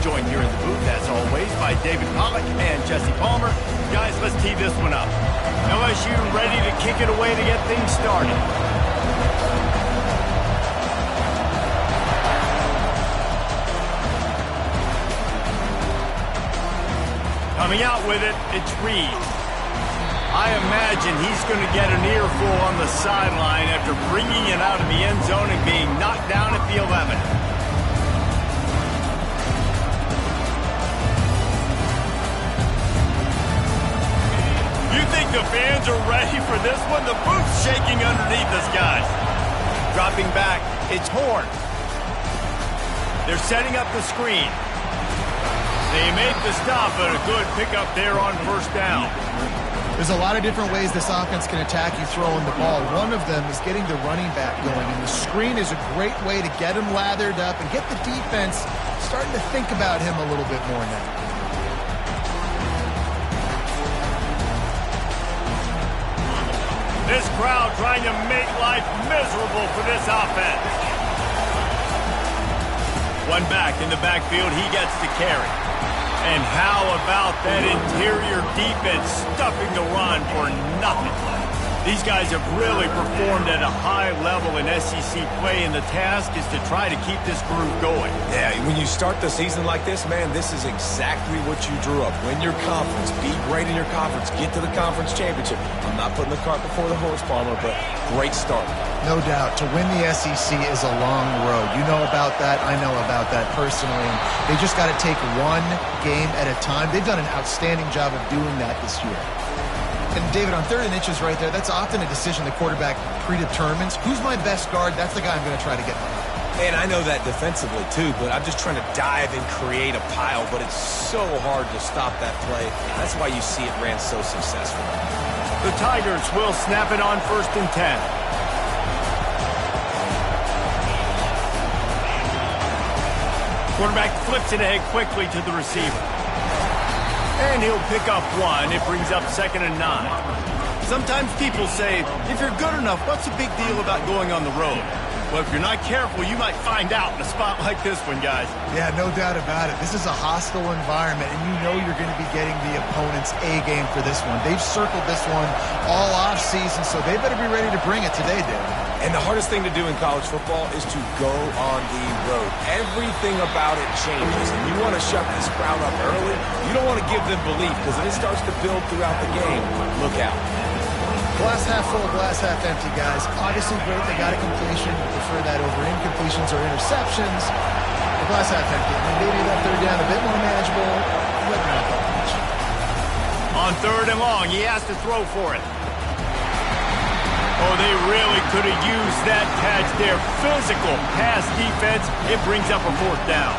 joined here in the booth, as always, by David Pollack and Jesse Palmer. Guys, let's tee this one up. LSU ready to kick it away to get things started. Coming out with it, it's Reed. I imagine he's going to get an earful on the sideline after bringing it out of the end zone and being knocked down at the 11. You think the fans are ready for this one? The booth's shaking underneath us, guys. Dropping back, it's Horn. They're setting up the screen. They make the stop, but a good pickup there on first down. There's a lot of different ways this offense can attack you throwing the ball. One of them is getting the running back going, and the screen is a great way to get him lathered up and get the defense starting to think about him a little bit more now. This crowd trying to make life miserable for this offense. One back in the backfield, he gets the carry. And how about that interior defense stuffing the run for nothing? These guys have really performed at a high level in SEC play, and the task is to try to keep this groove going. Yeah, when you start the season like this, man, this is exactly what you drew up. Win your conference, be great in your conference, get to the conference championship. I'm not putting the cart before the horse, Palmer, but great start. No doubt. To win the SEC is a long road. You know about that. I know about that personally. And they just got to take one game at a time. They've done an outstanding job of doing that this year. And, David, on 3rd and inches right there, that's often a decision the quarterback predetermines. Who's my best guard? That's the guy I'm going to try to get behind. And I know that defensively, too, but I'm just trying to dive and create a pile, but it's so hard to stop that play. That's why you see it ran so successful. The Tigers will snap it on 1st and 10. Quarterback flips it ahead quickly to the receiver. And he'll pick up one. It brings up 2nd and 9. Sometimes people say, if you're good enough, what's the big deal about going on the road? Well, if you're not careful, you might find out in a spot like this one, guys. Yeah, no doubt about it. This is a hostile environment, and you know you're going to be getting the opponent's A game for this one. They've circled this one all offseason, so they better be ready to bring it today, David. And the hardest thing to do in college football is to go on the road. Everything about it changes, and you want to shut this crowd up early. You don't want to give them belief, because if it starts to build throughout the game, look out. Glass half full, glass half empty, guys. Obviously great, they got a completion. We prefer that over incompletions or interceptions. The glass half empty. And maybe that 3rd down a bit more manageable, but not that much. On 3rd and long, he has to throw for it. Oh, they really could have used that catch there. Physical pass defense. It brings up a 4th down.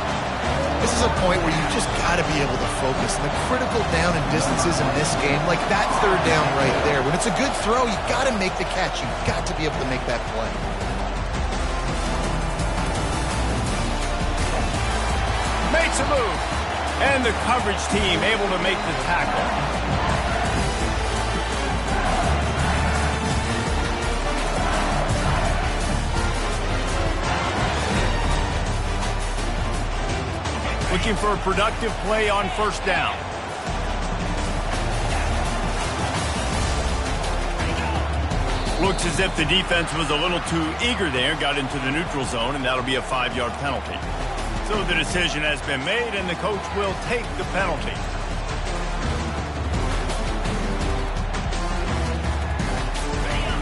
This is a point where you just got to be able to focus. And the critical down and distances in this game, like that 3rd down right there. When it's a good throw, you got to make the catch. You got to be able to make that play. Makes a move. And the coverage team able to make the tackle. Looking for a productive play on 1st down. Looks as if the defense was a little too eager there, got into the neutral zone, and that'll be a 5-yard penalty. So the decision has been made, and the coach will take the penalty.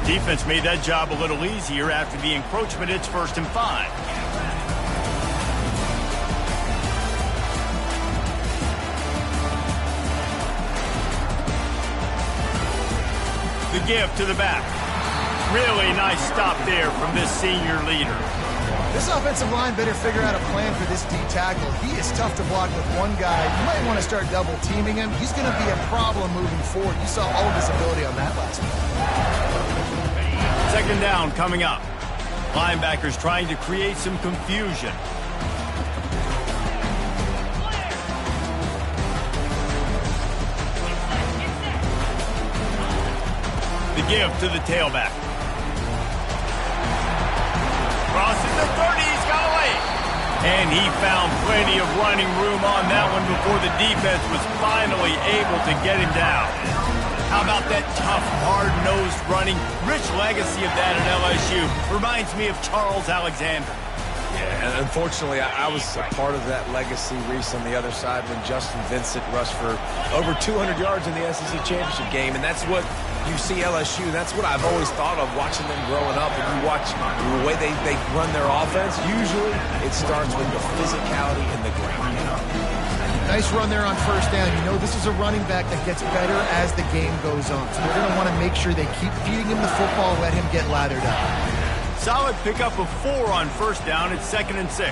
Defense made that job a little easier after the encroachment. It's 1st and 5. The give to the back. Really nice stop there from this senior leader. This offensive line better figure out a plan for this D tackle. He is tough to block with one guy. You might want to start double teaming him. He's going to be a problem moving forward. You saw all of his ability on that last one. 2nd down coming up. Linebackers trying to create some confusion. The give to the tailback. Crosses the 30, he's got away. And he found plenty of running room on that one before the defense was finally able to get him down. How about that tough, hard-nosed running? Rich legacy of that at LSU. Reminds me of Charles Alexander. Yeah, and unfortunately, I was a part of that legacy, Reese, on the other side when Justin Vincent rushed for over 200 yards in the SEC championship game, and that's what you see LSU. That's what I've always thought of watching them growing up. And you watch the way they run their offense, usually it starts with the physicality in the ground game. Nice run there on first down. You know this is a running back that gets better as the game goes on. So they're going to want to make sure they keep feeding him the football, let him get lathered up. Solid pickup of 4 on first down. It's 2nd and 6.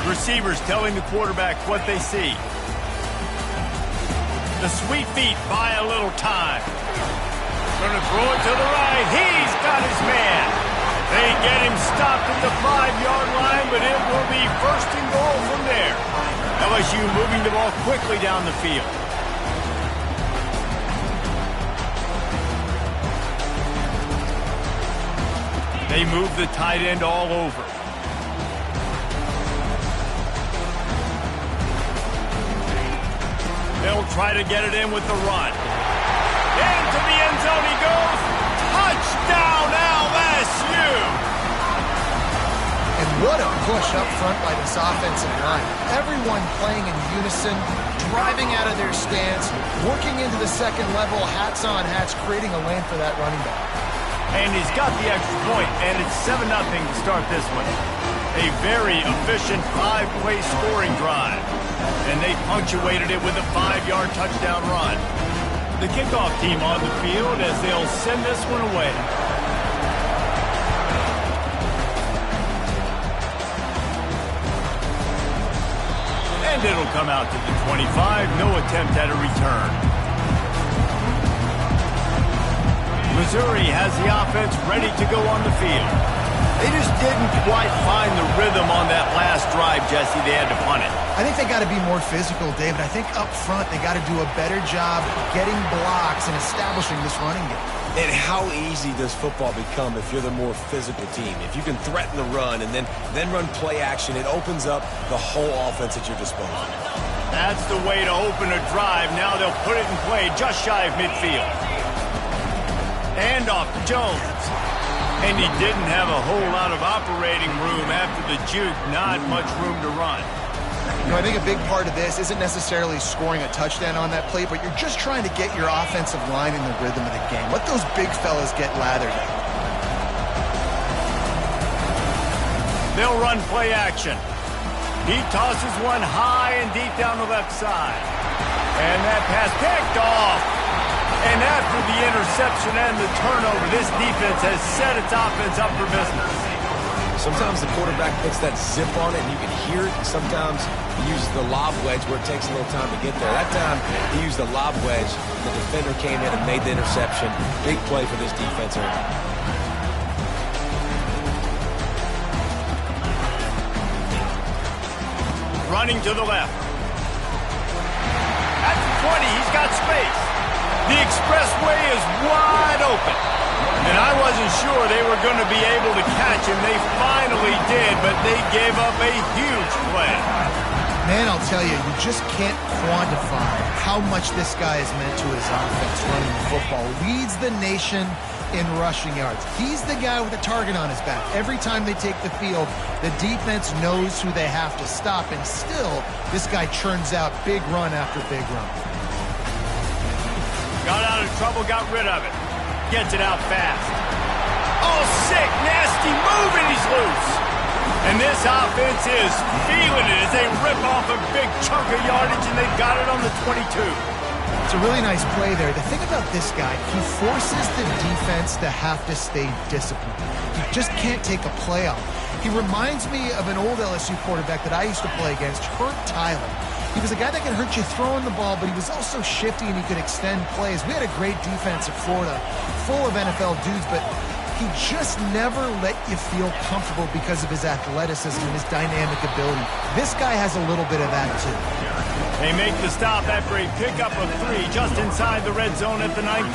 Receivers telling the quarterback what they see. The sweet feet buy a little time. Going to throw it to the right. He's got his man. They get him stopped at the 5-yard line, but it will be 1st and goal from there. LSU moving the ball quickly down the field. They move the tight end all over. They'll try to get it in with the run. Into the end zone he goes. Touchdown, LSU! And what a push up front by this offensive line. Everyone playing in unison, driving out of their stance, working into the second level, hats on hats, creating a lane for that running back. And he's got the extra point, and it's 7-0 to start this one. A very efficient 5-play scoring drive. And they punctuated it with a 5-yard touchdown run. The kickoff team on the field as they'll send this one away. And it'll come out to the 25. No attempt at a return. Missouri has the offense ready to go on the field. They just didn't quite find the rhythm on that last drive, Jesse. They had to punt it. I think they got to be more physical, David. I think up front they got to do a better job getting blocks and establishing this running game. And how easy does football become if you're the more physical team? If you can threaten the run and then run play action, it opens up the whole offense at your disposal. That's the way to open a drive. Now they'll put it in play just shy of midfield. And off to Jones. And he didn't have a whole lot of operating room after the juke. Not much room to run. You know, I think a big part of this isn't necessarily scoring a touchdown on that play, but you're just trying to get your offensive line in the rhythm of the game. Let those big fellas get lathered up. They'll run play action. He tosses one high and deep down the left side. And that pass picked off. And after the interception and the turnover, this defense has set its offense up for business. Sometimes the quarterback puts that zip on it and you can hear it. Sometimes he uses the lob wedge where it takes a little time to get there. That time he used the lob wedge. The defender came in and made the interception. Big play for this defense. Running to the left. At the 20, he's got space. The expressway is wide open. And I wasn't sure they were going to be able to catch him. They finally did, but they gave up a huge play. Man, I'll tell you, you just can't quantify how much this guy has meant to his offense running the football. Leads the nation in rushing yards. He's the guy with a target on his back. Every time they take the field, the defense knows who they have to stop, and still, this guy churns out big run after big run. Got out of trouble, got rid of it. Gets it out fast. Oh, sick, nasty move, and he's loose. And this offense is feeling it as they rip off a big chunk of yardage, and they've got it on the 22. It's a really nice play there. The thing about this guy, he forces the defense to have to stay disciplined. You just can't take a play off. He reminds me of an old LSU quarterback that I used to play against, Herb Tyler. He was a guy that could hurt you throwing the ball, but he was also shifty and he could extend plays. We had a great defense at Florida, full of NFL dudes, but he just never let you feel comfortable because of his athleticism and his dynamic ability. This guy has a little bit of that too. They make the stop after a pickup of 3 just inside the red zone at the 19.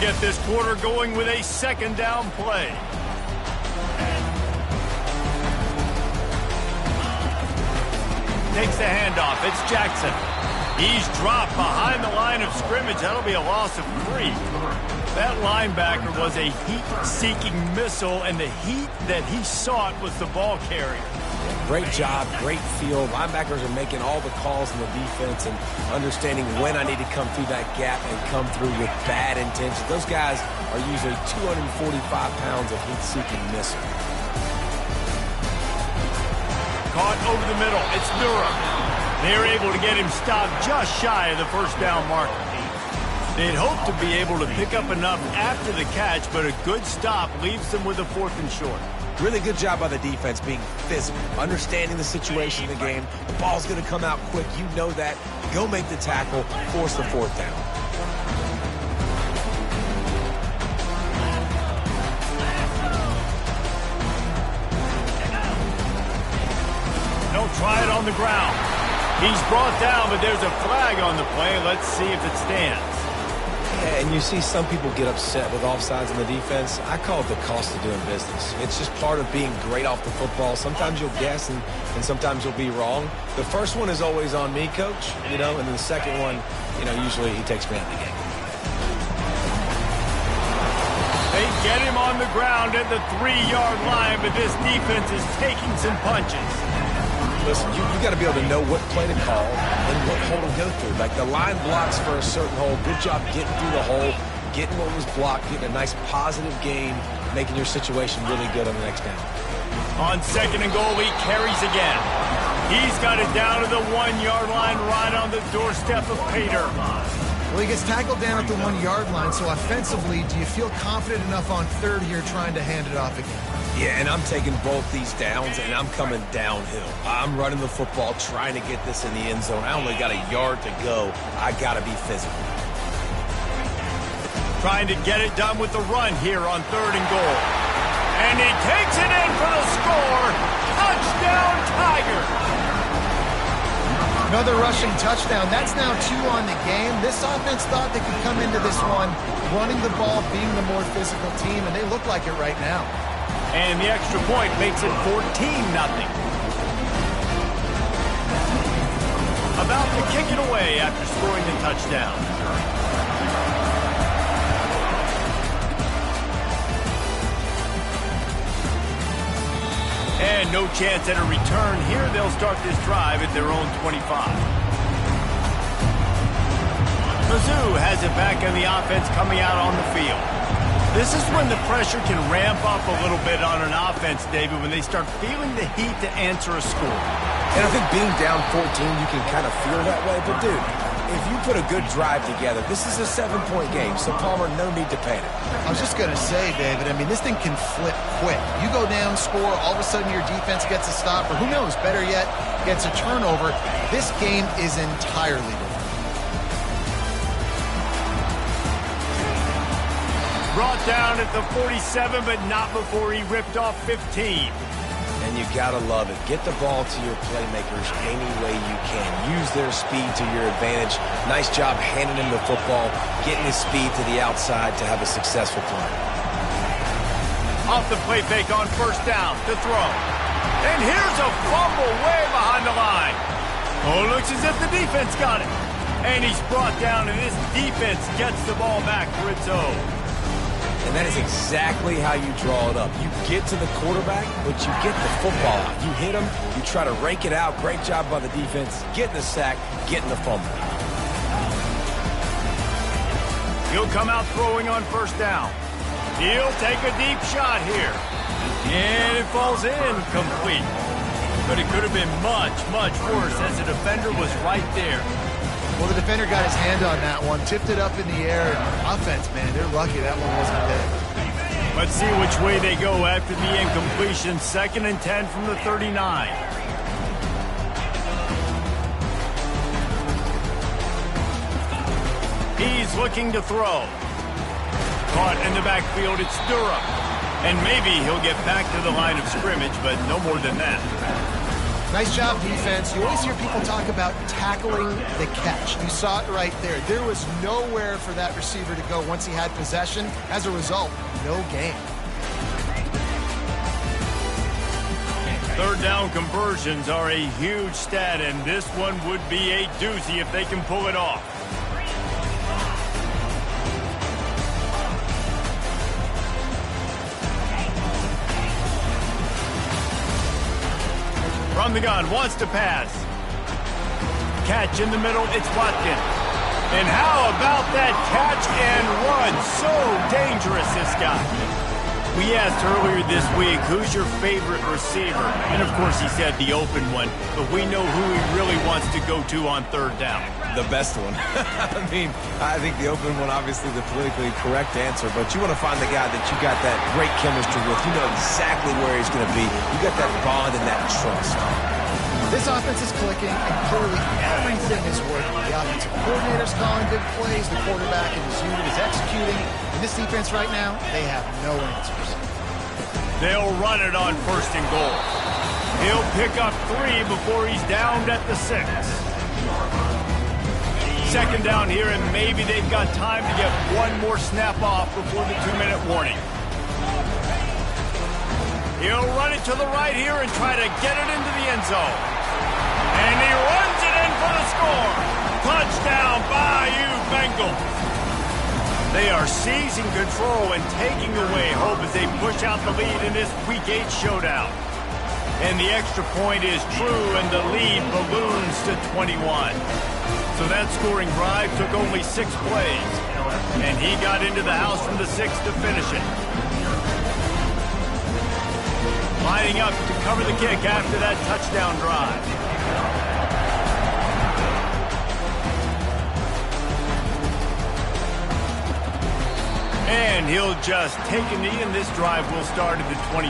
get this quarter going with a second down play. Takes the handoff. It's Jackson. He's dropped behind the line of scrimmage. That'll be a loss of 3. That linebacker was a heat-seeking missile, and the heat that he sought was the ball carrier. Great job, great feel. Linebackers are making all the calls in the defense and understanding when I need to come through that gap and come through with bad intentions. Those guys are usually 245 pounds of heat-seeking missile. Caught over the middle. It's Durham. They're able to get him stopped just shy of the first down marker. They'd hoped to be able to pick up enough after the catch, but a good stop leaves them with a 4th and short. Really good job by the defense being physical, understanding the situation in the game. The ball's going to come out quick. You know that. Go make the tackle, force the 4th down. Don't try it on the ground. He's brought down, but there's a flag on the play. Let's see if it stands. Yeah, and you see some people get upset with offsides in the defense. I call it the cost of doing business. It's just part of being great off the football. Sometimes you'll guess and sometimes you'll be wrong. The first one is always on me, Coach, and then the second one, usually he takes me out of the game. They get him on the ground at the 3-yard line, but this defense is taking some punches. Listen, you got to be able to know what play to call and what hole to go through. Like the line blocks for a certain hole. Good job getting through the hole, getting what was blocked, getting a nice positive gain, making your situation really good on the next down. On 2nd and goal, he carries again. He's got it down to the 1-yard line right on the doorstep of Pater. Well, he gets tackled down at the 1-yard line, so offensively, do you feel confident enough on 3rd here trying to hand it off again? Yeah, and I'm taking both these downs, and I'm coming downhill. I'm running the football, trying to get this in the end zone. I only got a yard to go. I got to be physical. Trying to get it done with the run here on 3rd and goal. And he takes it in for the score. Touchdown, Tigers! Another rushing touchdown. That's now 2 on the game. This offense thought they could come into this one running the ball, being the more physical team, and they look like it right now. And the extra point makes it 14-0. About to kick it away after scoring the touchdown. And no chance at a return here. They'll start this drive at their own 25. Mizzou has it back on the offense coming out on the field. This is when the pressure can ramp up a little bit on an offense, David, when they start feeling the heat to answer a score. And I think being down 14, you can kind of feel that way. But, dude, if you put a good drive together, this is a 7-point game, so, Palmer, no need to panic. I was just going to say, David, this thing can flip quick. You go down, score, all of a sudden your defense gets a stop, or who knows, better yet, gets a turnover. This game is entirely different. Brought down at the 47, but not before he ripped off 15. And you got to love it. Get the ball to your playmakers any way you can. Use their speed to your advantage. Nice job handing him the football, getting his speed to the outside to have a successful play. Off the play fake on 1st down to throw. And here's a fumble way behind the line. Oh, looks as if the defense got it. And he's brought down, and this defense gets the ball back for its own. And that is exactly how you draw it up. You get to the quarterback, but you get the football out. You hit him, you try to rake it out. Great job by the defense, getting the sack, getting the fumble. He'll come out throwing on 1st down. He'll take a deep shot here. And it falls in complete. But it could have been much, much worse as the defender was right there. Well, the defender got his hand on that one, tipped it up in the air. Offense, man, they're lucky that one wasn't hit. Let's see which way they go after the incompletion. 2nd and 10 from the 39. He's looking to throw. Caught in the backfield, it's Durham. And maybe he'll get back to the line of scrimmage, but no more than that. Nice job, defense. You always hear people talk about tackling the catch. You saw it right there. There was nowhere for that receiver to go once he had possession. As a result, no gain. Third down conversions are a huge stat, and this one would be a doozy if they can pull it off. From the gun, wants to pass. Catch in the middle, it's Watkins. And how about that catch and run? So dangerous, this guy. We asked earlier this week, who's your favorite receiver? And of course he said the open one, but we know who he really wants to go to on third down. The best one. I think the open one, obviously the politically correct answer, but you want to find the guy that you got that great chemistry with. You know exactly where he's going to be. You got that bond and that trust. This offense is clicking, and clearly everything is working. The offensive coordinator's calling good plays. The quarterback and his unit is executing. And this defense right now, they have no answers. They'll run it on first and goal. He'll pick up 3 before he's downed at the 6. Second down here, and maybe they've got time to get one more snap off before the 2-minute warning. He'll run it to the right here and try to get it into the end zone. And he runs it in for the score. Touchdown, Bayou Bengals. They are seizing control and taking away hope as they push out the lead in this Week 8 showdown. And the extra point is true, and the lead balloons to 21. So that scoring drive took only 6 plays. And he got into the house from the 6 to finish it. Lining up to cover the kick after that touchdown drive. And he'll just take a knee, and this drive will start at the 25.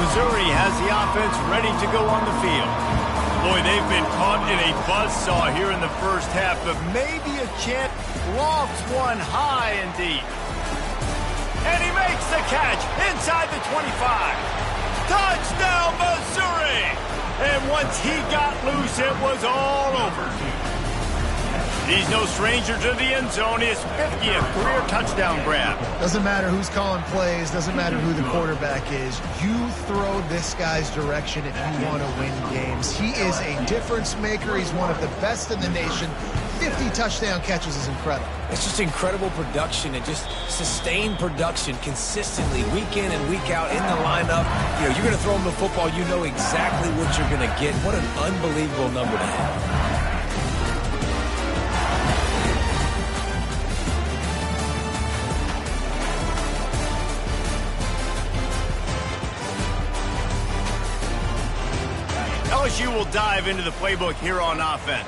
Missouri has the offense ready to go on the field. Boy, they've been caught in a buzzsaw here in the first half, but maybe a chance lofts one high and deep. And he makes the catch inside the 25. Touchdown, Missouri! And once he got loose, it was all over. He's no stranger to the end zone. His 50th career touchdown grab. Doesn't matter who's calling plays. Doesn't matter who the quarterback is. You throw this guy's direction if you want to win games. He is a difference maker. He's one of the best in the nation. 50 touchdown catches is incredible. It's just incredible production and just sustained production consistently week in and week out in the lineup. You know, you're going to throw him the football, you know exactly what you're going to get. What an unbelievable number to have. LSU will dive into the playbook here on offense.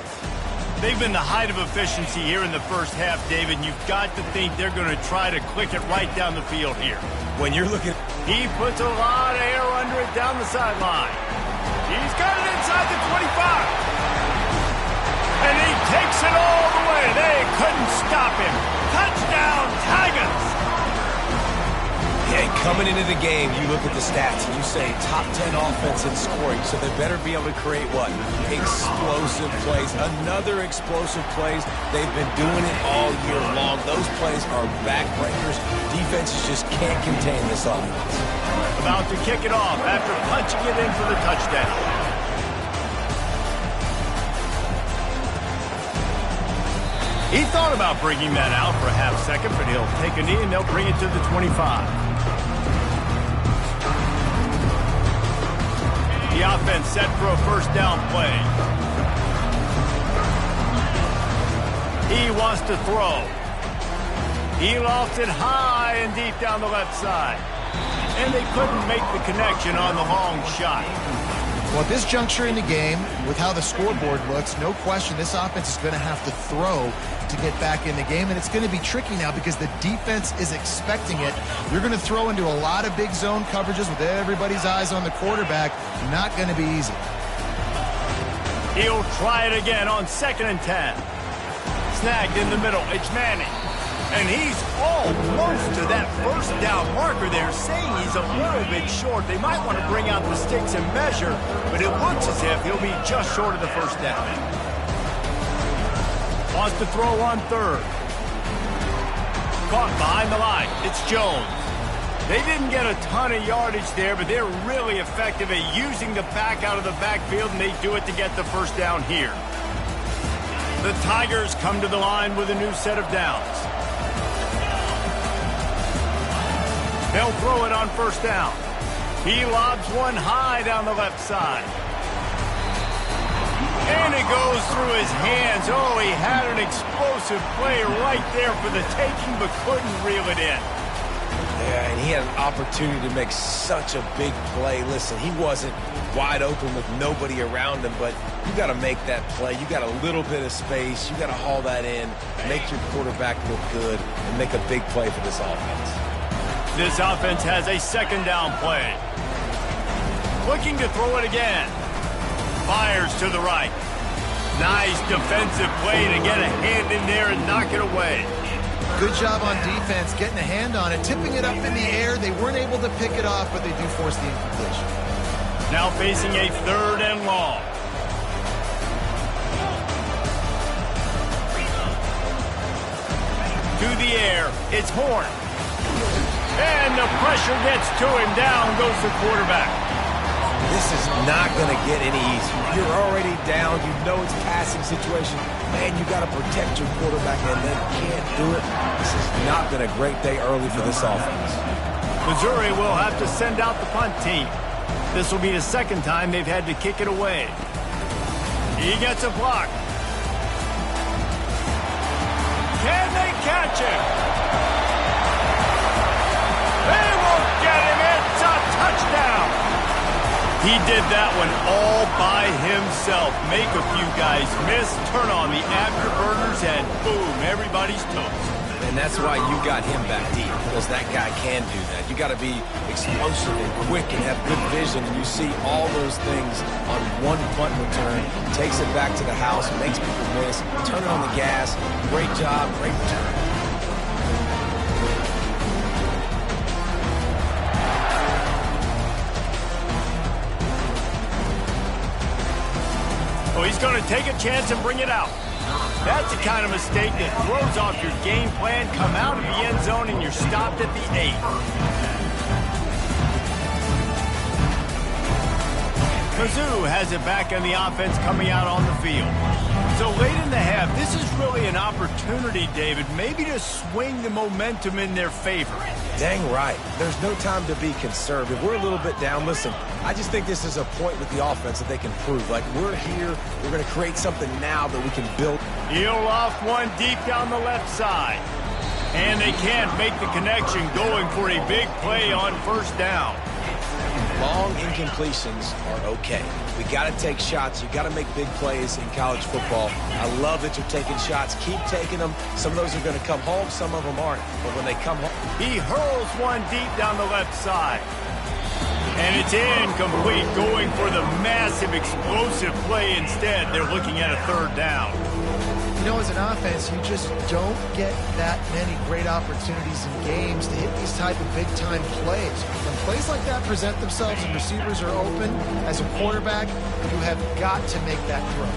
They've been the height of efficiency here in the first half, David. You've got to think they're going to try to click it right down the field here. When you're looking... He puts a lot of air under it down the sideline. He's got it inside the 25. And he takes it all the way. They couldn't stop him. Touchdown, Tigers! Yeah, coming into the game, you look at the stats and you say top 10 offense in scoring, so they better be able to create what? Explosive plays. Another explosive plays. They've been doing it all year long. Those plays are backbreakers. Defenses just can't contain this offense. About to kick it off after punching it in for the touchdown. He thought about bringing that out for a half second, but he'll take a knee and they'll bring it to the 25. The offense set for a first down play. He wants to throw. He lofts it high and deep down the left side. And they couldn't make the connection on the long shot. Well, at this juncture in the game, with how the scoreboard looks, no question this offense is going to have to throw to get back in the game, and it's going to be tricky now because the defense is expecting it. You're going to throw into a lot of big zone coverages with everybody's eyes on the quarterback. Not going to be easy. He'll try it again on 2nd and 10. Snagged in the middle. It's Manning. And he's almost to that first down marker there, saying he's a little bit short. They might want to bring out the sticks and measure, but it looks as if he'll be just short of the first down. Wants to throw on third. Caught behind the line. It's Jones. They didn't get a ton of yardage there, but they're really effective at using the back out of the backfield, and they do it to get the first down here. The Tigers come to the line with a new set of downs. They'll throw it on first down. He lobs one high down the left side. And it goes through his hands. Oh, he had an explosive play right there for the taking, but couldn't reel it in. Yeah, and he had an opportunity to make such a big play. Listen, he wasn't wide open with nobody around him, but you got to make that play. You got a little bit of space. You got to haul that in, make your quarterback look good, and make a big play for this offense. This offense has a second down play. Looking to throw it again. Fires to the right. Nice defensive play to get a hand in there and knock it away. Good job on defense, getting a hand on it, tipping it up in the air. They weren't able to pick it off, but they do force the incompletion. Now facing a third and long. To the air, it's Horn. And the pressure gets to him. Down goes the quarterback. This is not going to get any easier. You're already down. You know it's a passing situation. Man, you got to protect your quarterback, and they can't do it. This has not been a great day early for this offense. Missouri will have to send out the punt team. This will be the second time they've had to kick it away. He gets a block. Can they catch him? They won't get him. It's a touchdown. He did that one all by himself. Make a few guys miss, turn on the afterburners, and boom, everybody's toast. And that's why you got him back deep, because that guy can do that. You got to be explosive and quick and have good vision, and you see all those things on one punt return. Takes it back to the house, makes people miss, turn on the gas. Great job, great return. Oh, he's going to take a chance and bring it out. That's the kind of mistake that throws off your game plan. Come out of the end zone and you're stopped at the 8. Mizzou has it back on the offense coming out on the field. So late in the half, this is really an opportunity, David, maybe to swing the momentum in their favor. Dang right. There's no time to be conservative. We're a little bit down. Listen, I just think this is a point with the offense that they can prove. Like, we're here. We're going to create something now that we can build. He'll loft one deep down the left side. And they can't make the connection, going for a big play on first down. Long incompletions are okay. We got to take shots. You got to make big plays in college football. I love that you're taking shots. Keep taking them. Some of those are going to come home. Some of them aren't. But when they come home, he hurls one deep down the left side. And it's incomplete, going for the massive explosive play instead. They're looking at a third down. You know, as an offense, you just don't get that many great opportunities in games to hit these type of big-time plays. When plays like that present themselves and receivers are open, as a quarterback, you have got to make that throw.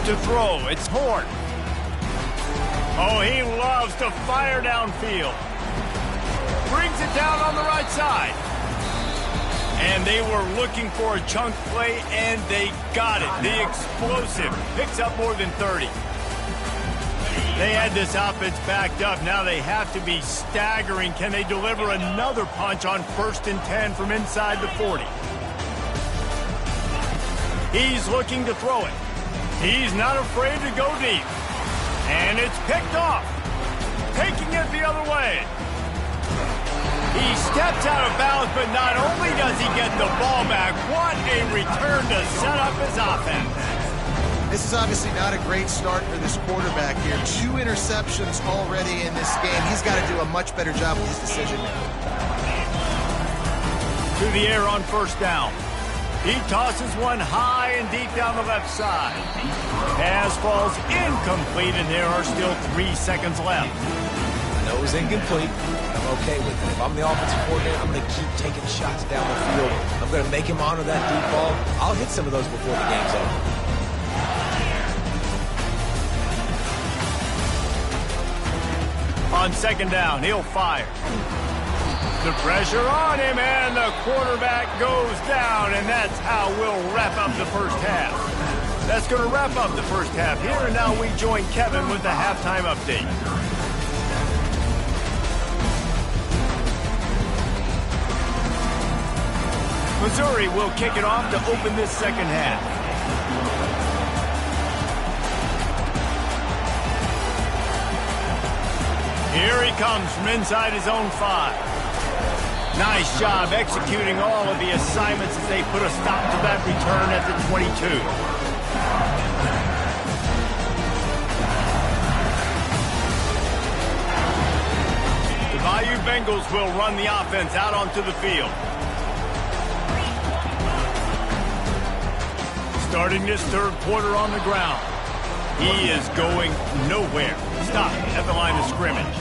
To throw, it's Horn. Oh, he loves to fire downfield. Brings it down on the right side. And they were looking for a chunk play, and they got it. The explosive picks up more than 30. They had this offense backed up. Now they have to be staggering. Can they deliver another punch on 1st and 10 from inside the 40? He's looking to throw it. He's not afraid to go deep. And it's picked off. Taking it the other way. He steps out of bounds, but not only does he get the ball back, what a return to set up his offense. This is obviously not a great start for this quarterback here. 2 interceptions already in this game. He's got to do a much better job with his decision making. To the air on first down. He tosses one high and deep down the left side. Pass falls incomplete, and there are still 3 seconds left. I know it was incomplete. I'm okay with it. If I'm the offensive coordinator, I'm going to keep taking shots down the field. I'm going to make him honor that deep ball. I'll hit some of those before the game's over. On second down, he'll fire. The pressure on him, and the quarterback goes down, and that's how we'll wrap up the first half. That's going to wrap up the first half here, and now we join Kevin with the halftime update. Missouri will kick it off to open this second half. Here he comes from inside his own 5. Nice job executing all of the assignments as they put a stop to that return at the 22. The Bayou Bengals will run the offense out onto the field. Starting this third quarter on the ground. He is going nowhere. Stop at the line of scrimmage.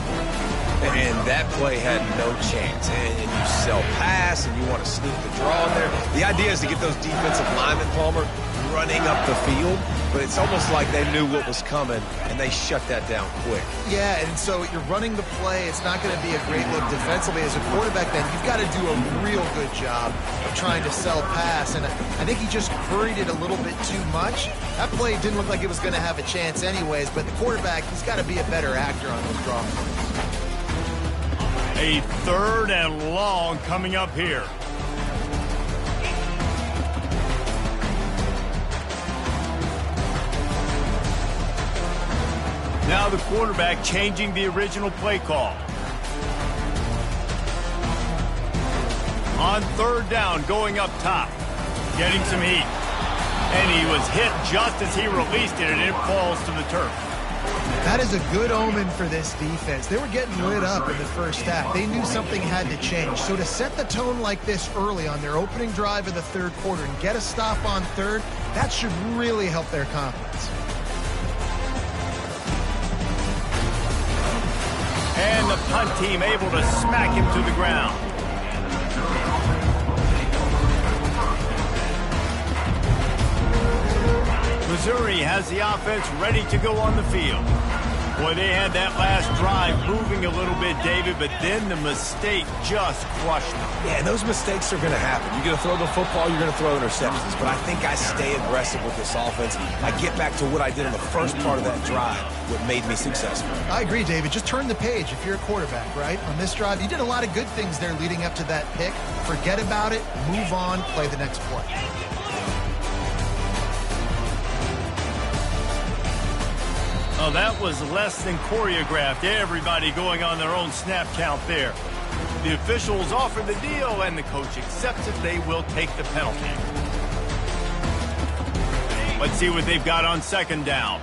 And that play had no chance. And you sell pass, and you want to sneak the draw in there. The idea is to get those defensive linemen, Palmer, running up the field. But it's almost like they knew what was coming, and they shut that down quick. Yeah, and so you're running the play. It's not going to be a great look defensively. As a quarterback, then, you've got to do a real good job of trying to sell pass. And I think he just hurried it a little bit too much. That play didn't look like it was going to have a chance anyways, but the quarterback, he's got to be a better actor on those draw plays. A third and long coming up here. Now the quarterback changing the original play call. On third down, going up top. Getting some heat. And he was hit just as he released it, and it falls to the turf. That is a good omen for this defense. They were getting lit up in the first half. They knew something had to change. So to set the tone like this early on their opening drive of the third quarter and get a stop on third, that should really help their confidence. And the punt team able to smack him to the ground. Missouri has the offense ready to go on the field. Boy, they had that last drive moving a little bit, David, but then the mistake just crushed them. Yeah, and those mistakes are going to happen. You're going to throw the football, you're going to throw interceptions. But I think I stay aggressive with this offense. I get back to what I did in the first part of that drive, what made me successful. I agree, David. Just turn the page if you're a quarterback, right? On this drive, you did a lot of good things there leading up to that pick. Forget about it, move on, play the next play. Oh, that was less than choreographed. Everybody going on their own snap count there. The officials offer the deal, and the coach accepts it. They will take the penalty. Let's see what they've got on second down.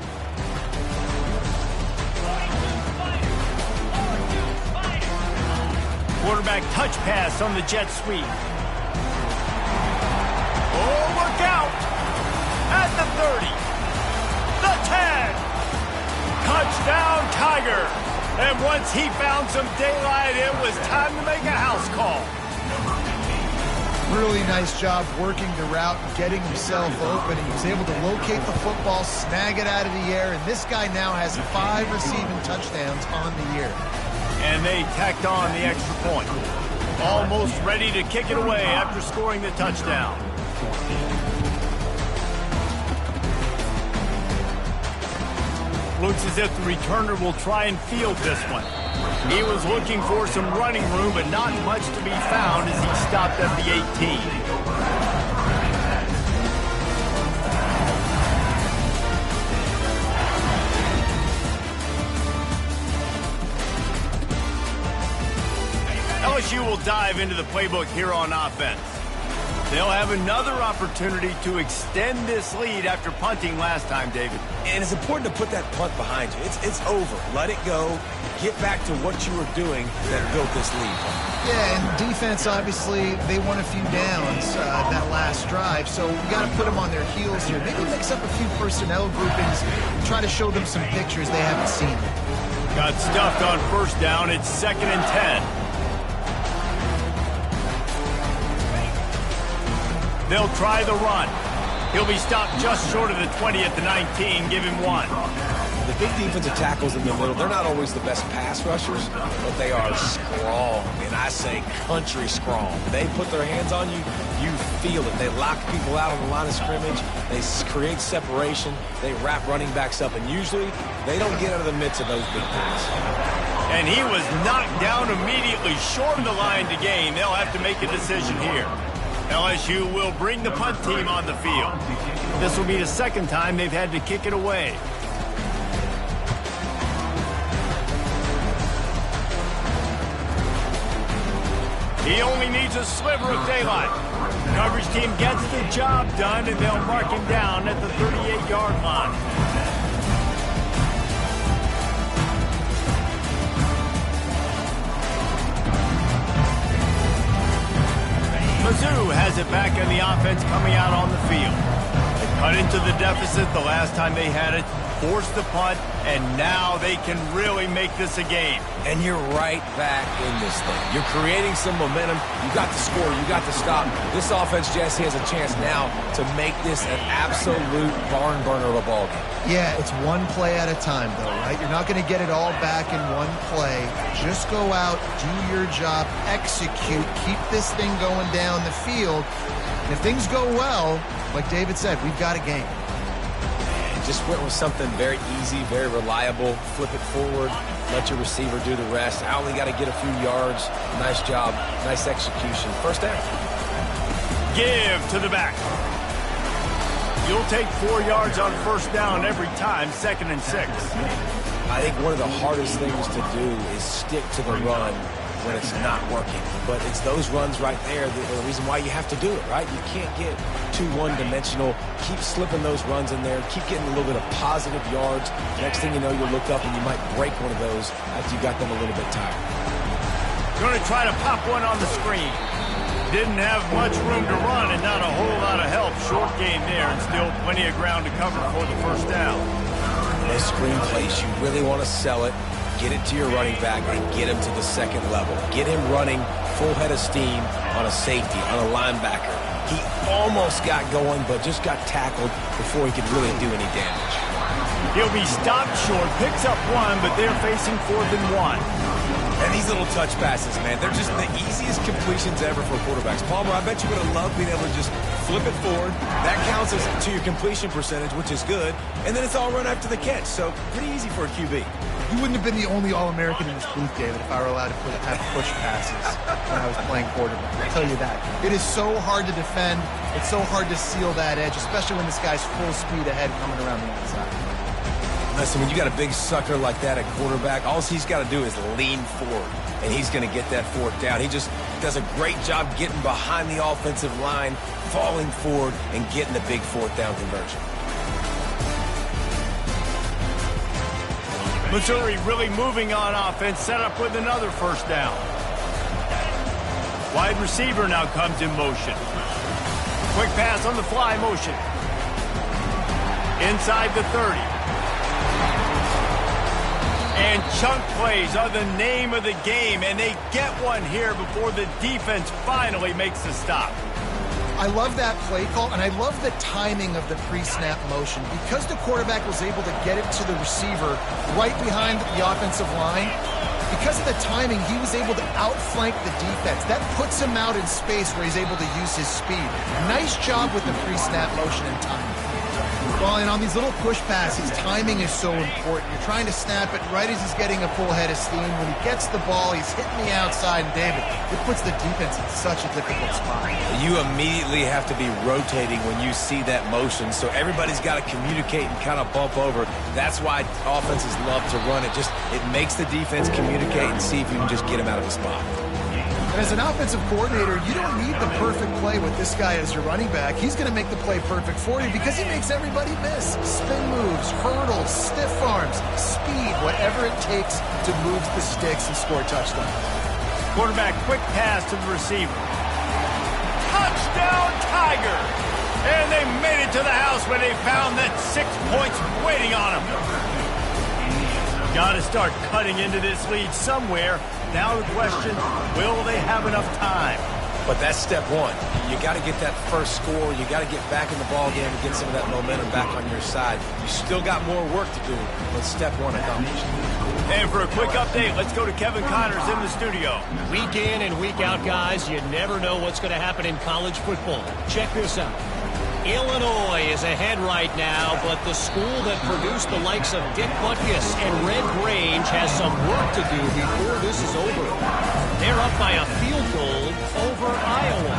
Quarterback touch pass on the jet sweep. Oh, look out! At the 30. The 10. Touchdown, Tiger. And once he found some daylight, it was time to make a house call. Really nice job working the route and getting himself open. He was able to locate the football, snag it out of the air, and this guy now has 5 receiving touchdowns on the year. And they tacked on the extra point. Almost ready to kick it away after scoring the touchdown. Looks as if the returner will try and field this one. He was looking for some running room, but not much to be found as he stopped at the 18. LSU will dive into the playbook here on offense. They'll have another opportunity to extend this lead after punting last time, David. And it's important to put that punt behind you. It's over. Let it go. Get back to what you were doing that built this lead. Yeah, and defense, obviously, they won a few downs that last drive, so we got to put them on their heels here. Maybe mix up a few personnel groupings, try to show them some pictures they haven't seen. Got stuffed on first down. It's 2nd and 10. They'll try the run. He'll be stopped just short of the 20 at the 19. Give him 1. The big defensive tackles in the middle, they're not always the best pass rushers, but they are strong, and I say country strong. They put their hands on you, you feel it. They lock people out on the line of scrimmage. They create separation. They wrap running backs up, and usually they don't get out of the midst of those big plays. And he was knocked down immediately short of the line to gain. They'll have to make a decision here. LSU will bring the punt team on the field. This will be the second time they've had to kick it away. He only needs a sliver of daylight. Coverage team gets the job done, and they'll mark him down at the 38-yard line. Mizzou has it back in the offense coming out on the field. They cut into the deficit the last time they had it, forced the punt, and now they can really make this a game. And you're right back in this thing. You're creating some momentum. You got the score. You got the stop. This offense, Jesse, has a chance now to make this an absolute barn burner of a ball game. Yeah, it's one play at a time, though, right? You're not going to get it all back in one play. Just go out, do your job, execute, keep this thing going down the field. And if things go well, like David said, we've got a game. Just went with something very easy, very reliable. Flip it forward, let your receiver do the rest. I only got to get a few yards. Nice job, nice execution. First down. Give to the back. You'll take 4 yards on first down every time, 2nd and 6. I think one of the hardest things to do is stick to the run when it's not working. But it's those runs right there that are the reason why you have to do it, right? You can't get too one-dimensional. Keep slipping those runs in there. Keep getting a little bit of positive yards. Next thing you know, you'll look up and you might break one of those after you got them a little bit tired. Going to try to pop one on the screen. Didn't have much room to run and not a whole lot of help. Short game there and still plenty of ground to cover for the first down. Those screen plays, you really want to sell it. Get it to your running back and get him to the second level. Get him running full head of steam on a safety, on a linebacker. He almost got going, but just got tackled before he could really do any damage. He'll be stopped short, picks up 1, but they're facing 4th and 1. And these little touch passes, man, they're just the easiest completions ever for quarterbacks. Palmer, I bet you would have loved being able to just flip it forward. That counts as to your completion percentage, which is good. And then it's all run after the catch, so pretty easy for a QB. You wouldn't have been the only All-American in this booth, David, if I were allowed to have push passes when I was playing quarterback. I'll tell you that. It is so hard to defend. It's so hard to seal that edge, especially when this guy's full speed ahead coming around the outside. Listen, when you got a big sucker like that at quarterback, all he's got to do is lean forward, and he's going to get that 4th down. He just does a great job getting behind the offensive line, falling forward, and getting the big 4th down conversion. Missouri really moving on offense, set up with another first down. Wide receiver now comes in motion. Quick pass on the fly motion. Inside the 30. And chunk plays are the name of the game, and they get one here before the defense finally makes the stop. I love that play call, and I love the timing of the pre-snap motion. Because the quarterback was able to get it to the receiver right behind the offensive line, because of the timing, he was able to outflank the defense. That puts him out in space where he's able to use his speed. Nice job with the pre-snap motion and timing. Well, and on these little push passes, timing is so important. You're trying to snap it right as he's getting a full head of steam. When he gets the ball, he's hitting the outside, and David, it puts the defense in such a difficult spot. You immediately have to be rotating when you see that motion, so everybody's got to communicate and kind of bump over. That's why offenses love to run it. It makes the defense communicate and see if you can just get him out of the spot. As an offensive coordinator, you don't need the perfect play with this guy as your running back. He's going to make the play perfect for you because he makes everybody miss. Spin moves, hurdles, stiff arms, speed, whatever it takes to move the sticks and score a touchdown. Quarterback, quick pass to the receiver. Touchdown, Tiger! And they made it to the house when they found that 6 points waiting on them. Got to start cutting into this lead somewhere. Now the question, will they have enough time? But that's step one. You got to get that first score. You got to get back in the ball game and get some of that momentum back on your side. You still got more work to do, but step one accomplished. And for a quick update, let's go to Kevin Connors in the studio. Week in and week out, guys, you never know what's going to happen in college football. Check this out. Illinois is ahead right now, but the school that produced the likes of Dick Butkus and Red Grange has some work to do before this is over. They're up by a field goal over Iowa.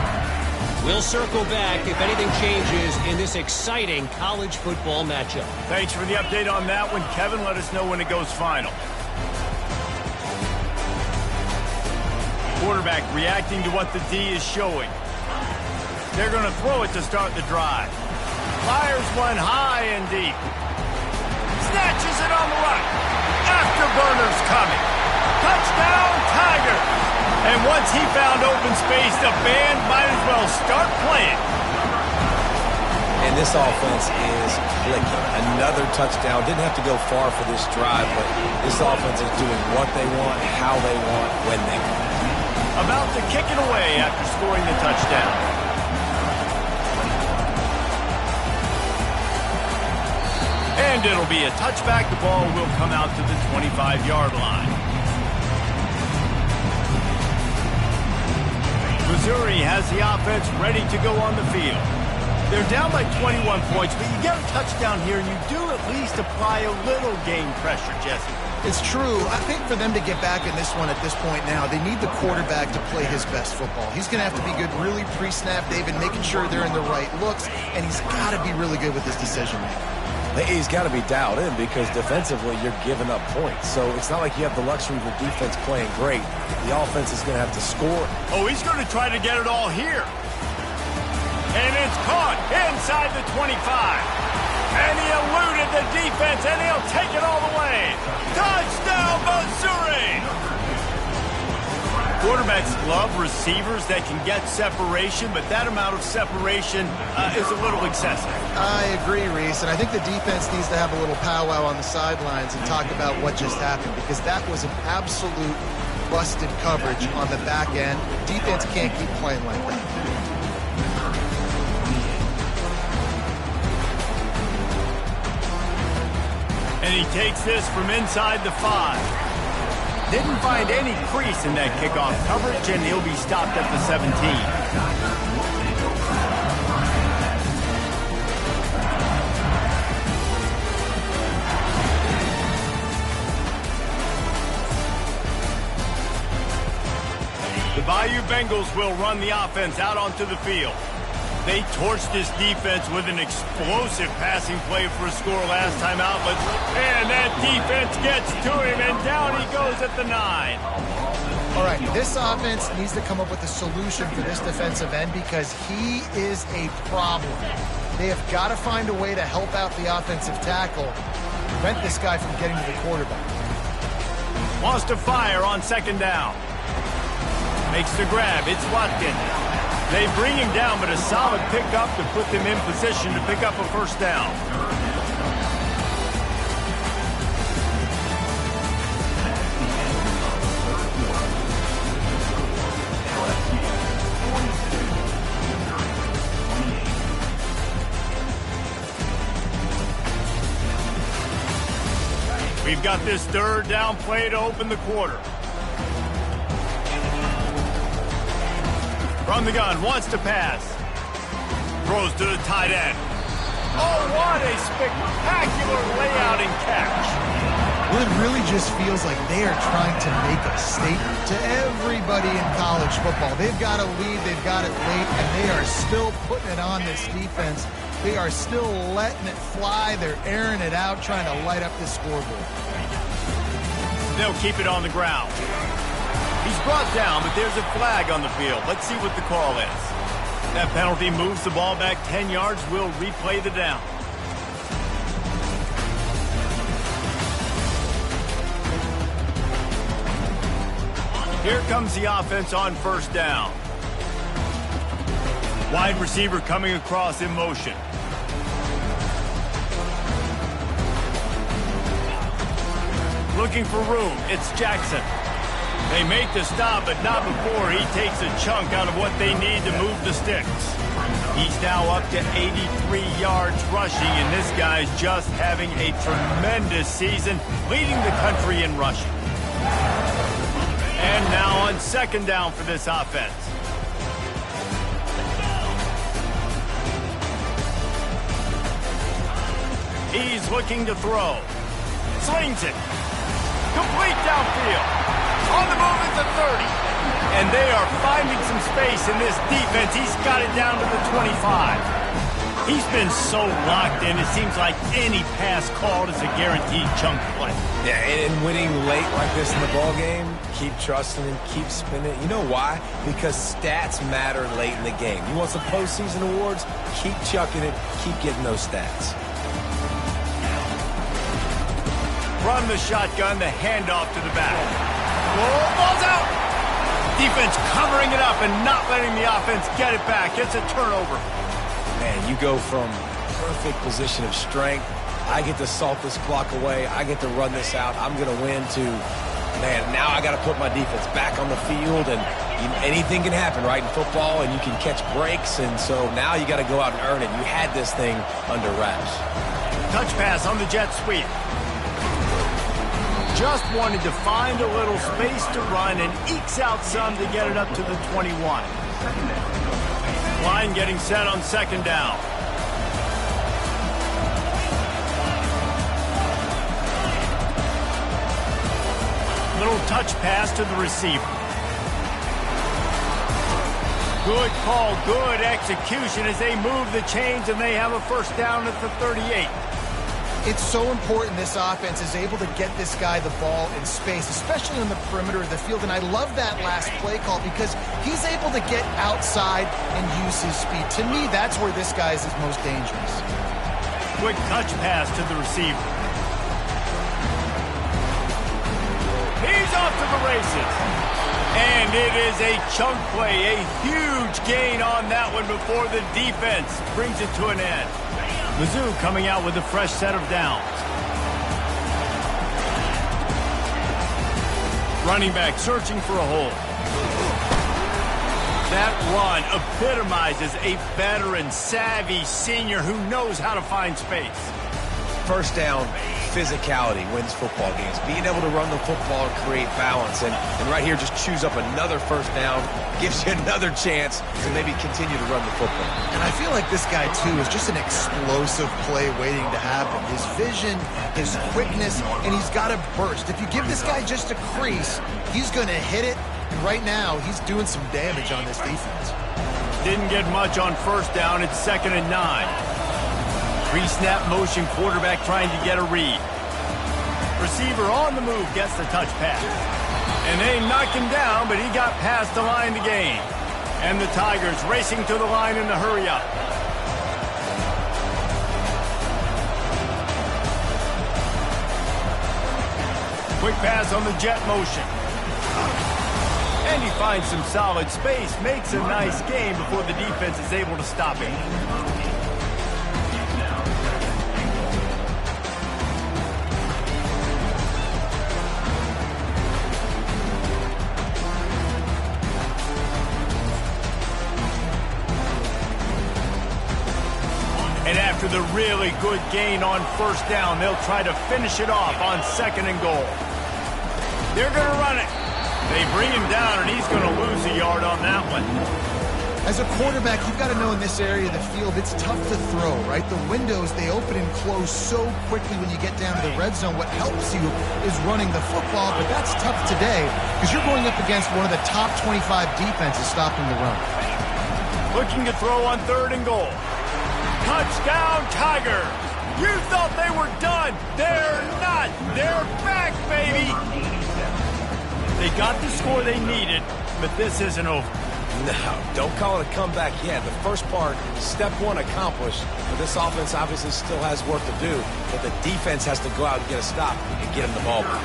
We'll circle back if anything changes in this exciting college football matchup. Thanks for the update on that one, Kevin. Let us know when it goes final. Quarterback reacting to what the D is showing. They're going to throw it to start the drive. Fires one high and deep. Snatches it on the right. Afterburner's coming. Touchdown, Tigers. And once he found open space, the band might as well start playing. And this offense is clicking. Another touchdown. Didn't have to go far for this drive, but this offense is doing what they want, how they want, when they want. About to kick it away after scoring the touchdown. And it'll be a touchback. The ball will come out to the 25-yard line. Missouri has the offense ready to go on the field. They're down by 21 points, but you get a touchdown here, and you do at least apply a little game pressure, Jesse. It's true. I think for them to get back in this one at this point now, they need the quarterback to play his best football. He's going to have to be good really pre-snap, David, making sure they're in the right looks, and he's got to be really good with his decision-making. He's got to be dialed in because defensively you're giving up points. So it's not like you have the luxury of the defense playing great. The offense is going to have to score. Oh, he's going to try to get it all here. And it's caught inside the 25. And he eluded the defense, and he'll take it all the way. Touchdown, Missouri! Quarterbacks love receivers that can get separation, but that amount of separation is a little excessive. I agree, Reese, and I think the defense needs to have a little powwow on the sidelines and talk about what just happened, because that was an absolute busted coverage on the back end. Defense can't keep playing like that. And he takes this from inside the 5. Didn't find any crease in that kickoff coverage, and he'll be stopped at the 17. The Bayou Bengals will run the offense out onto the field. They torched this defense with an explosive passing play for a score last time out, but man, that defense gets to him, and down he goes at the 9. All right, this offense needs to come up with a solution for this defensive end because he is a problem. They have got to find a way to help out the offensive tackle, prevent this guy from getting to the quarterback. Wants to fire on second down. Makes the grab. It's Watkins. They bring him down, but a solid pickup to put them in position to pick up a first down. We've got this third down play to open the quarter. From the gun, wants to pass. Throws to the tight end. Oh, what a spectacular layout and catch. Well, it really just feels like they are trying to make a statement to everybody in college football. They've got a lead, they've got it late, and they are still putting it on this defense. They are still letting it fly. They're airing it out, trying to light up this scoreboard. They'll keep it on the ground. He's brought down, but there's a flag on the field. Let's see what the call is. That penalty moves the ball back 10 yards. We'll replay the down. Here comes the offense on first down. Wide receiver coming across in motion. Looking for room. It's Jackson. They make the stop, but not before he takes a chunk out of what they need to move the sticks. He's now up to 83 yards rushing, and this guy's just having a tremendous season, leading the country in rushing. And now on second down for this offense. He's looking to throw. Slings it. Complete downfield. On the move at the 30. And they are finding some space in this defense. He's got it down to the 25. He's been so locked in, it seems like any pass called is a guaranteed chunk play. Yeah, and winning late like this in the ball game, keep trusting him, keep spinning. You know why? Because stats matter late in the game. You want some postseason awards? Keep chucking it, keep getting those stats. From the shotgun, the handoff to the back. Whoa, ball's out! Defense covering it up and not letting the offense get it back. It's a turnover. Man, you go from perfect position of strength. I get to salt this clock away. I get to run this out. I'm going to win to, man, now I got to put my defense back on the field. And anything can happen, right, in football, and you can catch breaks. And so now you got to go out and earn it. You had this thing under wraps. Touch pass on the jet sweep. Just wanted to find a little space to run and ekes out some to get it up to the 21. Line getting set on second down. Little touch pass to the receiver. Good call, good execution as they move the chains and they have a first down at the 38. It's so important this offense is able to get this guy the ball in space, especially on the perimeter of the field. And I love that last play call because he's able to get outside and use his speed. To me, that's where this guy is his most dangerous. Quick touch pass to the receiver. He's off to the races. And it is a chunk play, a huge gain on that one before the defense brings it to an end. Mizzou coming out with a fresh set of downs. Running back searching for a hole. That run epitomizes a veteran, savvy senior who knows how to find space. First down, physicality wins football games. Being able to run the football and create balance. And right here, just choose up another first down. Gives you another chance to maybe continue to run the football. And I feel like this guy, too, is just an explosive play waiting to happen. His vision, his quickness, and he's got a burst. If you give this guy just a crease, he's going to hit it. And right now, he's doing some damage on this defense. Didn't get much on first down. It's 2nd and 9. Pre-snap motion, quarterback trying to get a read. Receiver on the move gets the touch pass. And they knock him down, but he got past the line to gain. And the Tigers racing to the line in the hurry-up. Quick pass on the jet motion. And he finds some solid space, makes a nice game before the defense is able to stop him. And after the really good gain on first down, they'll try to finish it off on 2nd and goal. They're going to run it. They bring him down, and he's going to lose a yard on that one. As a quarterback, you've got to know in this area of the field, it's tough to throw, right? The windows, they open and close so quickly when you get down to the red zone. What helps you is running the football, but that's tough today because you're going up against one of the top 25 defenses stopping the run. Looking to throw on 3rd and goal. Touchdown, Tigers! You thought they were done. They're not. They're back, baby. They got the score they needed, but this isn't over. No, don't call it a comeback yet. The first part, step one accomplished. But this offense obviously still has work to do. But the defense has to go out and get a stop and get him the ball back.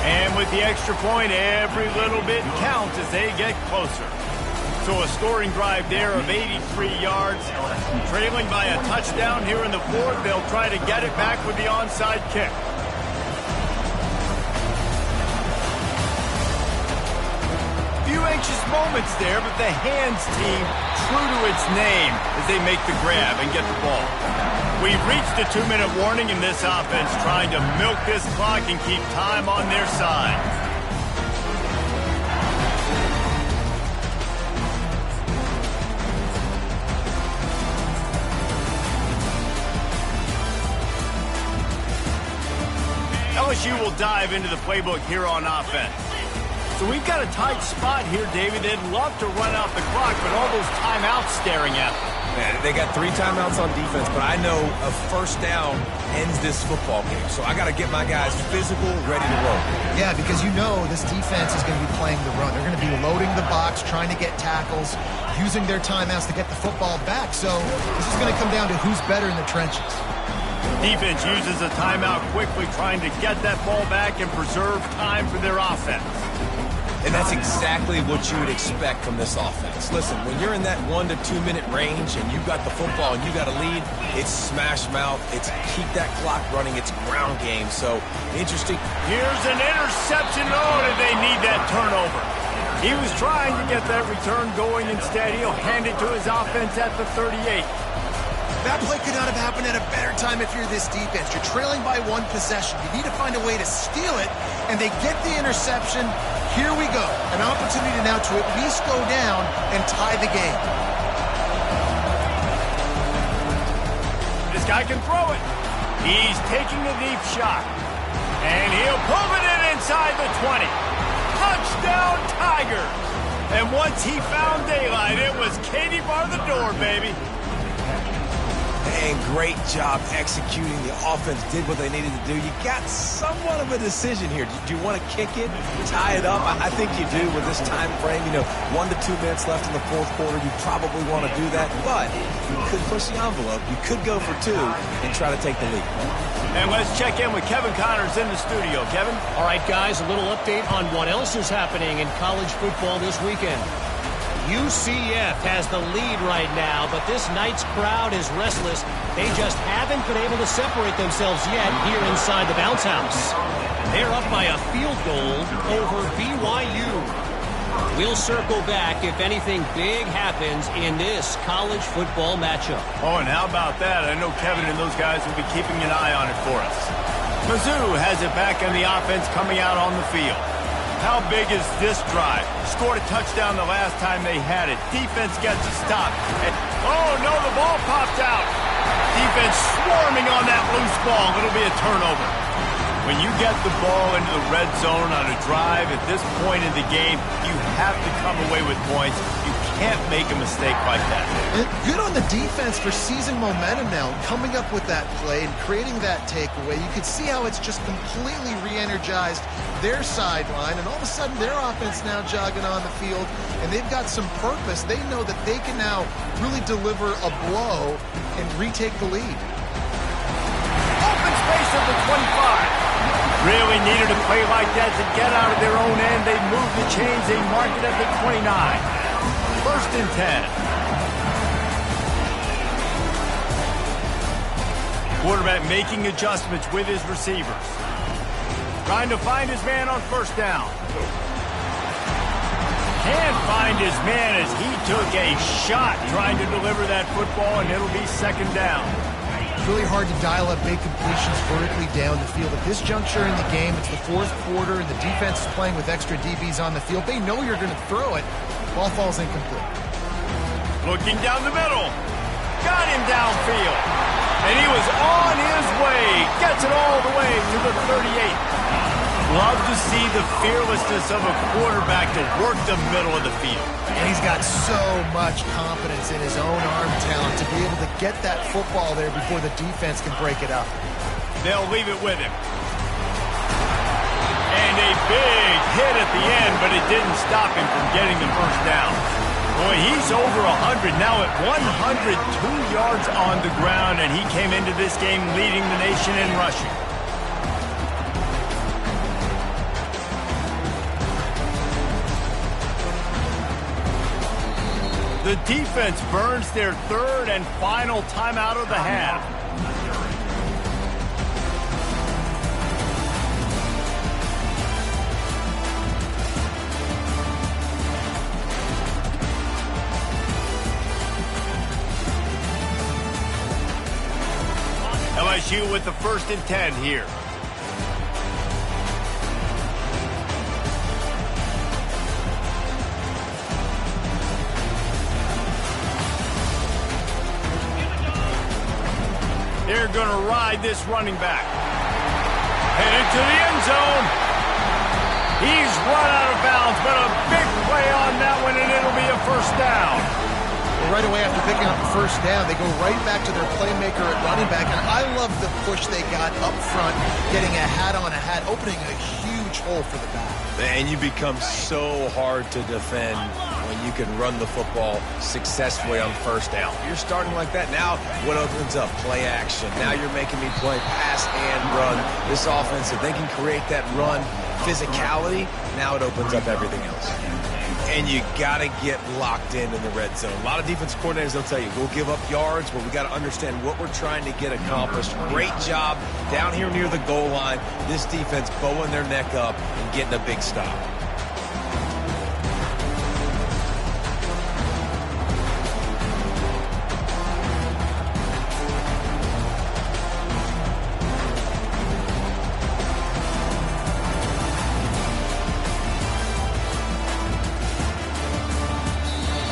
And with the extra point, every little bit counts as they get closer. So a scoring drive there of 83 yards. Trailing by a touchdown here in the fourth. They'll try to get it back with the onside kick. Few anxious moments there, but the hands team true to its name as they make the grab and get the ball. We've reached the 2-minute warning in this offense, trying to milk this clock and keep time on their side. LSU will dive into the playbook here on offense. So we've got a tight spot here, David. They'd love to run out the clock, but all those timeouts staring at them. Man, they got 3 timeouts on defense, but I know a first down ends this football game. So I got to get my guys physical, ready to roll. Yeah, because you know this defense is going to be playing the run. They're going to be loading the box, trying to get tackles, using their timeouts to get the football back. So this is going to come down to who's better in the trenches. Defense uses a timeout quickly, trying to get that ball back and preserve time for their offense. And that's exactly what you would expect from this offense. Listen, when you're in that 1 to 2 minute range and you've got the football and you got a lead, it's smash mouth, it's keep that clock running, it's ground game. So, interesting. Here's an interception. Oh, did they need that turnover? He was trying to get that return going. Instead, he'll hand it to his offense at the 38. That play could not have happened at a better time if you're this defense. You're trailing by 1 possession. You need to find a way to steal it, and they get the interception. Here we go. An opportunity now to at least go down and tie the game. This guy can throw it. He's taking a deep shot. And he'll pull it in inside the 20. Touchdown, Tiger. And once he found daylight, it was Katie bar the door, baby. And great job executing. The offense did what they needed to do. You got somewhat of a decision here. Do you want to kick it, tie it up? I think you do with this time frame. 1 to 2 minutes left in the fourth quarter. You probably want to do that, but you could push the envelope. You could go for 2 and try to take the lead. And let's check in with Kevin Connors in the studio. Kevin? All right, guys, a little update on what else is happening in college football this weekend. UCF has the lead right now, but this night's crowd is restless. They just haven't been able to separate themselves yet here inside the bounce house. They're up by a field goal over BYU. We'll circle back if anything big happens in this college football matchup. Oh, and how about that? I know Kevin and those guys will be keeping an eye on it for us. Mizzou has it back on the offense coming out on the field. How big is this drive? Scored a touchdown the last time they had it. Defense gets a stop. And, oh, no, the ball popped out. Defense swarming on that loose ball. It'll be a turnover. When you get the ball into the red zone on a drive at this point in the game, you have to come away with points. You can't make a mistake like that. Good on the defense for seizing momentum now, coming up with that play and creating that takeaway. You could see how it's just completely re-energized their sideline, and all of a sudden their offense now jogging on the field, and they've got some purpose. They know that they can now really deliver a blow and retake the lead. Open space at the 25. Really needed a play like that to get out of their own end. They move the chains. They mark it at the 29. First and 10. Quarterback making adjustments with his receivers. Trying to find his man on first down. Can't find his man as he took a shot trying to deliver that football, and it'll be second down. It's really hard to dial up big completions vertically down the field. At this juncture in the game, it's the fourth quarter, and the defense is playing with extra DBs on the field. They know you're going to throw it. Ball falls incomplete. Looking down the middle. Got him downfield. And he was on his way. Gets it all the way to the 38. Love to see the fearlessness of a quarterback to work the middle of the field. And he's got so much confidence in his own arm talent to be able to get that football there before the defense can break it up. They'll leave it with him. And a big hit at the end, but it didn't stop him from getting the first down. Boy, he's over 100 now at 102 yards on the ground, and he came into this game leading the nation in rushing. The defense burns their third and final timeout of the half. LSU with the 1st and 10 here. They're going to ride this running back. Headed to the end zone. He's run out of bounds, but a big play on that one, and it'll be a first down. Well, right away after picking up the first down, they go right back to their playmaker at running back, and I love the push they got up front, getting a hat on a hat, opening a huge hole for the back. And you become so hard to defend when you can run the football successfully on first down. You're starting like that. Now what opens up? Play action. Now you're making me play pass and run. This offense, if they can create that run physicality, now it opens up everything else. And you got to get locked in the red zone. A lot of defense coordinators, they'll tell you, we'll give up yards, but we got to understand what we're trying to get accomplished. Great job down here near the goal line. This defense bowing their neck up and getting a big stop.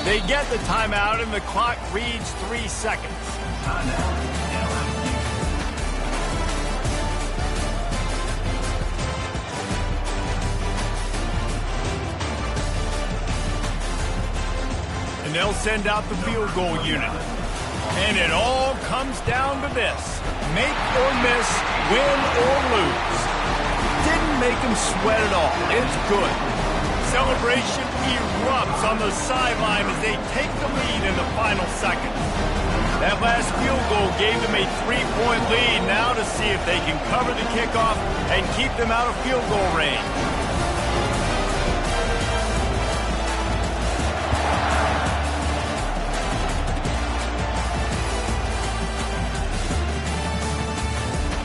They get the timeout, and the clock reads 3 seconds. And they'll send out the field goal unit. And it all comes down to this. Make or miss, win or lose. Didn't make them sweat at all. It's good. Celebration erupts on the sideline as they take the lead in the final seconds. That last field goal gave them a 3-point lead. Now to see if they can cover the kickoff and keep them out of field goal range.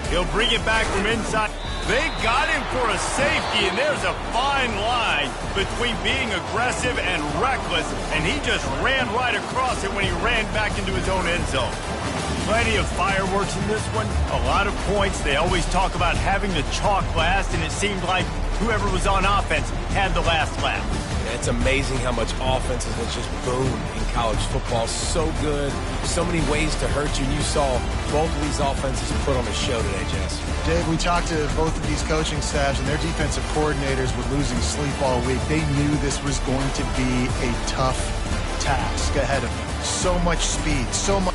He'll bring it back from inside. They got him for a safety, and there's a fine line between being aggressive and reckless, and he just ran right across it when he ran back into his own end zone. Plenty of fireworks in this one, a lot of points. They always talk about having the chalk last, and it seemed like whoever was on offense had the last lap. It's amazing how much offenses has just boomed in college football. So good, so many ways to hurt you. And you saw both of these offenses put on a show today, Jess. Dave, we talked to both of these coaching staffs, and their defensive coordinators were losing sleep all week. They knew this was going to be a tough task ahead of them. So much speed, so much